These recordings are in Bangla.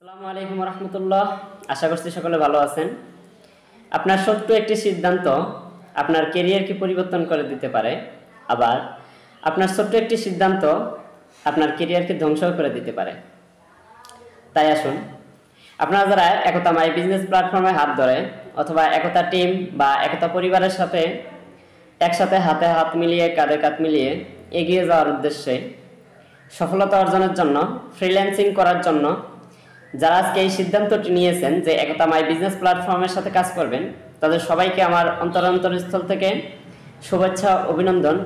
আসসালামু আলাইকুম রহমতুল্লাহ। আশা করছি সকলে ভালো আছেন। আপনার ছোট্ট একটি সিদ্ধান্ত আপনার কেরিয়ারকে পরিবর্তন করে দিতে পারে, আবার আপনার ছোট্ট একটি সিদ্ধান্ত আপনার কেরিয়ারকে ধ্বংস করে দিতে পারে। তাই আসুন, আপনারা যারা একতা মাই বিজনেস প্ল্যাটফর্মে হাত ধরে অথবা একতা টিম বা একতা পরিবারের সাথে একসাথে হাতে হাত মিলিয়ে কাঁধে কাঁধ মিলিয়ে এগিয়ে যাওয়ার উদ্দেশ্যে সফলতা অর্জনের জন্য ফ্রিল্যান্সিং করার জন্য যারা আজকে এই সিদ্ধান্তটি নিয়েছেন যে একতা মাই বিজনেস প্ল্যাটফর্মের সাথে কাজ করবেন, তাদের সবাইকে আমার অন্তরস্থল থেকে শুভেচ্ছা, অভিনন্দন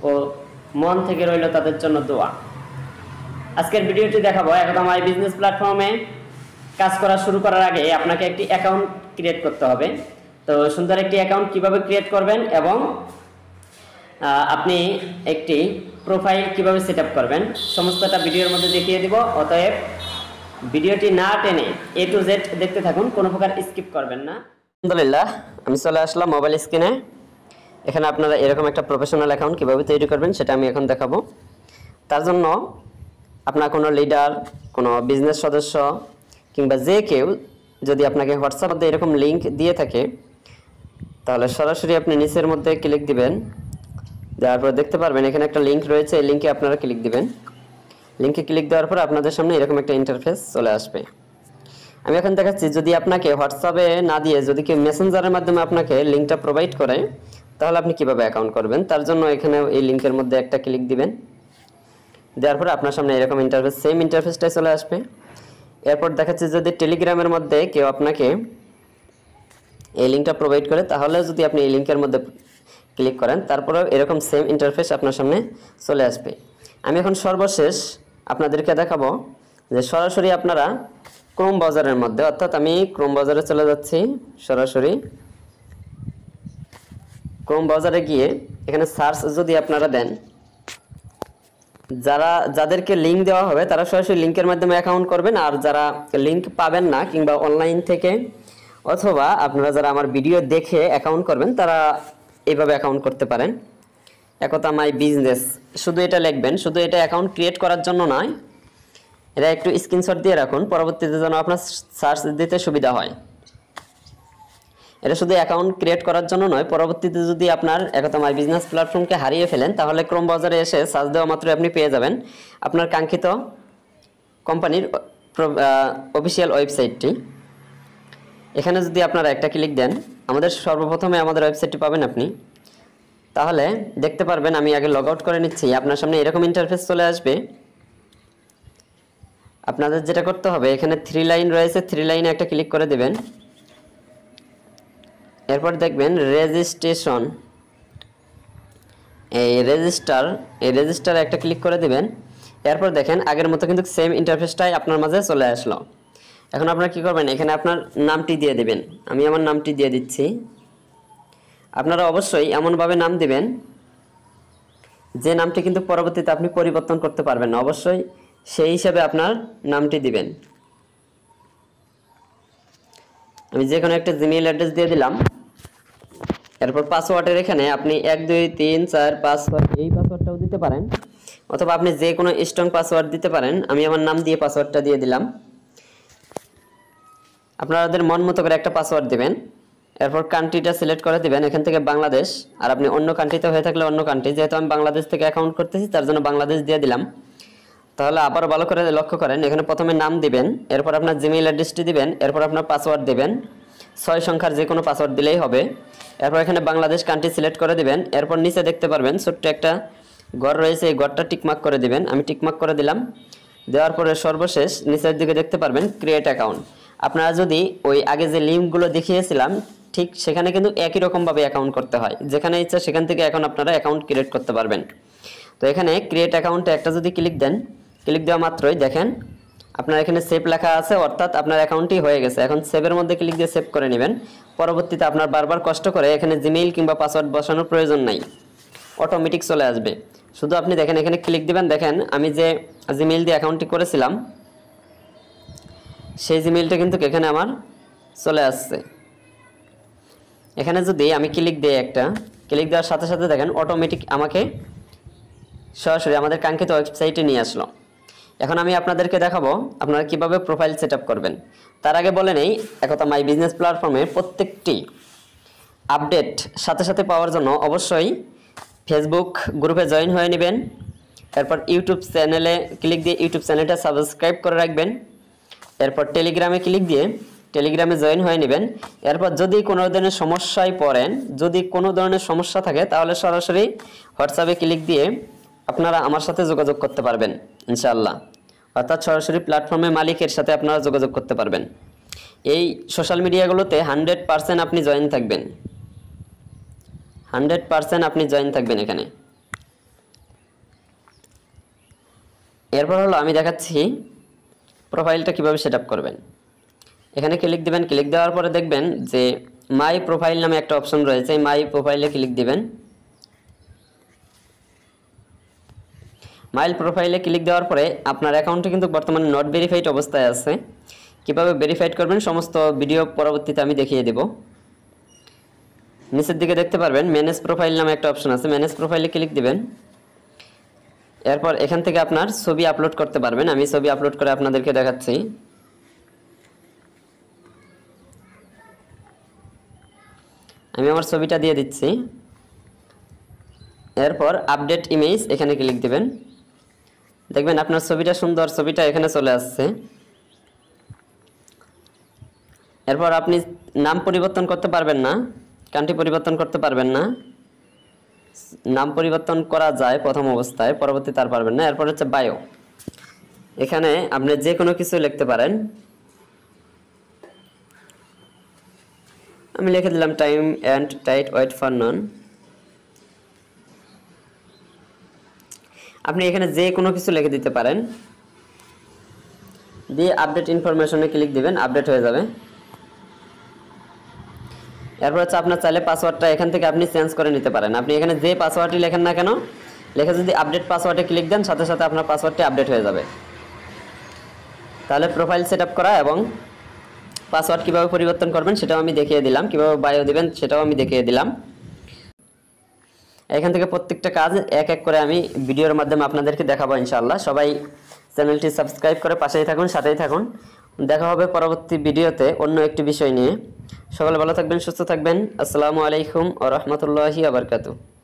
ও মন থেকে রইল তাদের জন্য দোয়া। আজকের ভিডিওটি দেখাবো একতা মাই বিজনেস প্ল্যাটফর্মে কাজ করা শুরু করার আগে আপনাকে একটি অ্যাকাউন্ট ক্রিয়েট করতে হবে। তো সুন্দর একটি অ্যাকাউন্ট কিভাবে ক্রিয়েট করবেন এবং আপনি একটি প্রোফাইল কিভাবে সেট আপ করবেন সমস্তটা ভিডিওর মধ্যে দেখিয়ে দিব। অতএব ভিডিওটি না টেনে A to Z দেখতে থাকুন, কোনো প্রকার স্কিপ করবেন না। আলহামদুলিল্লাহ, আমি চলে আসলাম মোবাইল স্ক্রিনে। এখানে আপনারা এরকম একটা প্রফেশনাল অ্যাকাউন্ট কিভাবে তৈরি করবেন সেটা আমি এখন দেখাবো। তার জন্য আপনার কোনো লিডার, কোনো বিজনেস সদস্য কিংবা যে কেউ যদি আপনাকে হোয়াটসঅ্যাপ মধ্যে এরকম লিঙ্ক দিয়ে থাকে, তাহলে সরাসরি আপনি নিচের মধ্যে ক্লিক দিবেন। দেওয়ার পর দেখতে পারবেন এখানে একটা লিঙ্ক রয়েছে, এই লিঙ্কে আপনারা ক্লিক দিবেন। লিঙ্কে ক্লিক দেওয়ার পর আপনাদের সামনে এরকম একটা ইন্টারফেস চলে আসবে। আমি এখন দেখাচ্ছি, যদি আপনাকে হোয়াটসঅ্যাপে না দিয়ে যদি কেউ মেসেঞ্জারের মাধ্যমে আপনাকে লিঙ্কটা প্রোভাইড করে, তাহলে আপনি কিভাবে অ্যাকাউন্ট করবেন। তার জন্য এখানে এই লিঙ্কের মধ্যে একটা ক্লিক দিবেন। দেওয়ার পর আপনার সামনে এরকম ইন্টারফেস, সেম ইন্টারফেসটাই চলে আসবে। এরপর দেখাচ্ছি, যদি টেলিগ্রামের মধ্যে কেউ আপনাকে এই লিঙ্কটা প্রোভাইড করে, তাহলে যদি আপনি এই লিঙ্কের মধ্যে ক্লিক করেন, তারপরেও এরকম সেম ইন্টারফেস আপনার সামনে চলে আসবে। আমি এখন সর্বশেষ আপনাদেরকে দেখাবো যে সরাসরি আপনারা ক্রোম ব্রাউজারের মধ্যে, অর্থাৎ আমি ক্রোম ব্রাউজারে চলে যাচ্ছি। সরাসরি ক্রোম ব্রাউজারে গিয়ে এখানে সার্চ যদি আপনারা দেন, যাদেরকে লিঙ্ক দেওয়া হবে তারা সরাসরি লিঙ্কের মাধ্যমে অ্যাকাউন্ট করবেন, আর যারা লিঙ্ক পাবেন না কিংবা অনলাইন থেকে অথবা আপনারা যারা আমার ভিডিও দেখে অ্যাকাউন্ট করবেন, তারা এইভাবে অ্যাকাউন্ট করতে পারেন। একতা মাই বিজনেস শুধু এটা লিখবেন, শুধু এটা অ্যাকাউন্ট ক্রিয়েট করার জন্য নয়, এটা একটু স্ক্রিনশট দিয়ে রাখুন, পরবর্তীতে যেন আপনার সার্চ দিতে সুবিধা হয়। এটা শুধু অ্যাকাউন্ট ক্রিয়েট করার জন্য নয়, পরবর্তীতে যদি আপনার একতা মাই বিজনেস প্ল্যাটফর্মকে হারিয়ে ফেলেন, তাহলে ক্রোম ব্রাউজারে এসে সার্চ দেওয়া মাত্রই আপনি পেয়ে যাবেন আপনার কাঙ্ক্ষিত কোম্পানির অফিসিয়াল ওয়েবসাইটটি। এখানে যদি আপনারা একটা ক্লিক দেন, সর্বপ্রথমে আমাদের ওয়েবসাইটটি পাবেন আপনি। তাহলে দেখতে পারবেন, আমি আগে লগ আউট করে নিচ্ছি। আপনার সামনে এরকম ইন্টারফেস চলে আসবে। আপনাদের যেটা করতে হবে, এখানে 3 লাইন রয়েছে, 3 লাইনে একটা ক্লিক করে দেবেন। এরপর দেখবেন রেজিস্ট্রেশন, এই রেজিস্টার একটা ক্লিক করে দিবেন। এরপর দেখেন আগের মতো কিন্তু সেম ইন্টারফেসটাই আপনার মাঝে চলে আসলো। এখন আপনারা কি করবেন, এখানে আপনার নামটি দিয়ে দিবেন। আমি আমার নামটি দিয়ে দিচ্ছি। আপনারা অবশ্যই এমনভাবে নাম দিবেন যে নামটি কিন্তু পরবর্তীতে আপনি পরিবর্তন করতে পারবেন না, অবশ্যই সেই হিসাবে আপনার নামটি দিবেন। আমি যে কোনো একটা জিমেইল অ্যাড্রেস দিয়ে দিলাম। এরপর পাসওয়ার্ডের এখানে আপনি 1 2 3 4 5 6 এই পাসওয়ার্ডটাও দিতে পারেন, অথবা আপনি যে কোনো স্ট্রং পাসওয়ার্ড দিতে পারেন। আমি আমার নাম দিয়ে পাসওয়ার্ডটা দিয়ে দিলাম। আপনাদের মন মতো করে একটা পাসওয়ার্ড দিবেন। এরপর কান্ট্রিটা সিলেক্ট করে দিবেন, এখান থেকে বাংলাদেশ, আর আপনি অন্য কান্ট্রিতে হয়ে থাকলে অন্য কান্ট্রি। যেহেতু আমি বাংলাদেশ থেকে অ্যাকাউন্ট করতেছি, তার জন্য বাংলাদেশ দিয়ে দিলাম। তাহলে আবার ভালো করে লক্ষ্য করেন, এখানে প্রথমে নাম দিবেন, এরপর আপনার জিমেইল অ্যাড্রেসটি দিবেন, এরপর আপনার পাসওয়ার্ড দিবেন। 6 সংখ্যার যে কোনো পাসওয়ার্ড দিলেই হবে। এরপর এখানে বাংলাদেশ কান্ট্রি সিলেক্ট করে দিবেন। এরপর নিচে দেখতে পারবেন ছোট্ট একটা ঘর রয়েছে, এই ঘরটা টিকমার্ক করে দিবেন। আমি টিকমার্ক করে দিলাম। দেওয়ার পরে সর্বশেষ নিচের দিকে দেখতে পারবেন ক্রিয়েট অ্যাকাউন্ট। আপনারা যদি ওই আগে যে লিঙ্কগুলো দেখিয়েছিলাম, ঠিক সেখানে কিন্তু একই রকমভাবে অ্যাকাউন্ট করতে হয়। যেখানে ইচ্ছা সেখান থেকে এখন আপনারা অ্যাকাউন্ট ক্রিয়েট করতে পারবেন। তো এখানে ক্রিয়েট অ্যাকাউন্টে একটা যদি ক্লিক দেন, ক্লিক দেওয়া মাত্রই দেখেন আপনার এখানে সেভ লেখা আছে, অর্থাৎ আপনার অ্যাকাউন্টটি হয়ে গেছে। এখন সেভের মধ্যে ক্লিক দিয়ে সেভ করে নেবেন। পরবর্তীতে আপনার বারবার কষ্ট করে এখানে জিমেইল কিংবা পাসওয়ার্ড বসানোর প্রয়োজন নাই, অটোমেটিক চলে আসবে। শুধু আপনি দেখেন এখানে ক্লিক দিবেন। দেখেন আমি যে জিমেইল দিয়ে অ্যাকাউন্টটি করেছিলাম, সেই জিমেইলটা কিন্তু এখানে আমার চলে আসছে। এখানে যদি আমি ক্লিক দিই, একটা ক্লিক দেওয়ার সাথে সাথে দেখেন অটোমেটিক আমাকে সরাসরি আমাদের কাঙ্ক্ষিত ওয়েবসাইটে নিয়ে আসলো। এখন আমি আপনাদেরকে দেখাবো আপনারা কিভাবে প্রোফাইল সেটআপ করবেন। তার আগে বলে নেই, একথা মাই বিজনেস প্ল্যাটফর্মে প্রত্যেকটি আপডেট সাথে সাথে পাওয়ার জন্য অবশ্যই ফেসবুক গ্রুপে জয়েন হয়ে নেবেন। এরপর ইউটিউব চ্যানেলে ক্লিক দিয়ে ইউটিউব চ্যানেলটা সাবস্ক্রাইব করে রাখবেন। এরপর টেলিগ্রামে ক্লিক দিয়ে টেলিগ্রামে জয়েন হয়ে নেবেন। এরপর যদি কোনো ধরনের সমস্যায় পড়েন, যদি কোনো ধরনের সমস্যা থাকে, তাহলে সরাসরি হোয়াটসঅ্যাপে ক্লিক দিয়ে আপনারা আমার সাথে যোগাযোগ করতে পারবেন ইনশাআল্লাহ। অর্থাৎ সরাসরি প্ল্যাটফর্মে মালিকের সাথে আপনারা যোগাযোগ করতে পারবেন। এই সোশ্যাল মিডিয়াগুলোতে 100% আপনি জয়েন থাকবেন, 100% আপনি জয়েন থাকবেন এখানে। এরপর হলো আমি দেখাচ্ছি প্রোফাইলটা কিভাবে সেট আপ করবেন। এখানে ক্লিক দিবেন, ক্লিক দেওয়ার পরে দেখবেন যে মাই প্রোফাইল নামে একটা অপশন রয়েছে, মাই প্রোফাইলে ক্লিক দিবেন। মাই প্রোফাইলে ক্লিক দেওয়ার পরে আপনার অ্যাকাউন্টে কিন্তু বর্তমানে নট ভেরিফাইড অবস্থায় আছে। কিভাবে ভেরিফাইড করবেন সমস্ত ভিডিও পরবর্তীতে আমি দেখিয়ে দেব। নিচের দিকে দেখতে পারবেন ম্যানেজ প্রোফাইল নামে একটা অপশন আছে, ম্যানেজ প্রোফাইলে ক্লিক দিবেন। এরপর এখান থেকে আপনার ছবি আপলোড করতে পারবেন। আমি ছবি আপলোড করে আপনাদেরকে দেখাচ্ছি। আমি আমার ছবিটা দিয়ে দিচ্ছি। এরপর আপডেট ইমেজ এখানে ক্লিক দিবেন। দেখবেন আপনার ছবিটা সুন্দর, ছবিটা এখানে চলে আসছে। এরপর আপনি নাম পরিবর্তন করতে পারবেন না, কান্ট্রি পরিবর্তন করতে পারবেন না। নাম পরিবর্তন করা যায় প্রথম অবস্থায়, পরবর্তীতে আর পারবেন না। এরপর হচ্ছে বায়ো, এখানে আপনি যে কোনো কিছু লিখতে পারেন। আমি লিখে দিলাম time and tide wait for none. আপনি এখানে যে কোনো কিছু লিখে দিতে পারেন, দিয়ে আপডেট ইনফরমেশনে ক্লিক দিবেন, আপডেট হয়ে যাবে। এরপর হচ্ছে আপনার চাইলে পাসওয়ার্ডটা এখান থেকে আপনি চেঞ্জ করে নিতে পারেন। আপনি এখানে যে পাসওয়ার্ডটি লেখেন না কেন, লেখে যদি আপডেট পাসওয়ার্ডে ক্লিক দেন, সাথে সাথে আপনার পাসওয়ার্ডটি আপডেট হয়ে যাবে। তাহলে প্রোফাইল সেট আপ করা এবং পাসওয়ার্ড কীভাবে পরিবর্তন করবেন সেটাও আমি দেখিয়ে দিলাম, কীভাবে বায়ো দিবেন সেটাও আমি দেখিয়ে দিলাম। এখান থেকে প্রত্যেকটা কাজ এক এক করে আমি ভিডিওর মাধ্যমে আপনাদেরকে দেখাবো ইনশাআল্লাহ। সবাই চ্যানেলটি সাবস্ক্রাইব করে পাশেই থাকুন, সাথেই থাকুন। দেখা হবে পরবর্তী ভিডিওতে অন্য একটি বিষয় নিয়ে। সকলে ভালো থাকবেন, সুস্থ থাকবেন। আসসালামু আলাইকুম ওয়া রাহমাতুল্লাহি ওয়া বারাকাতুহু।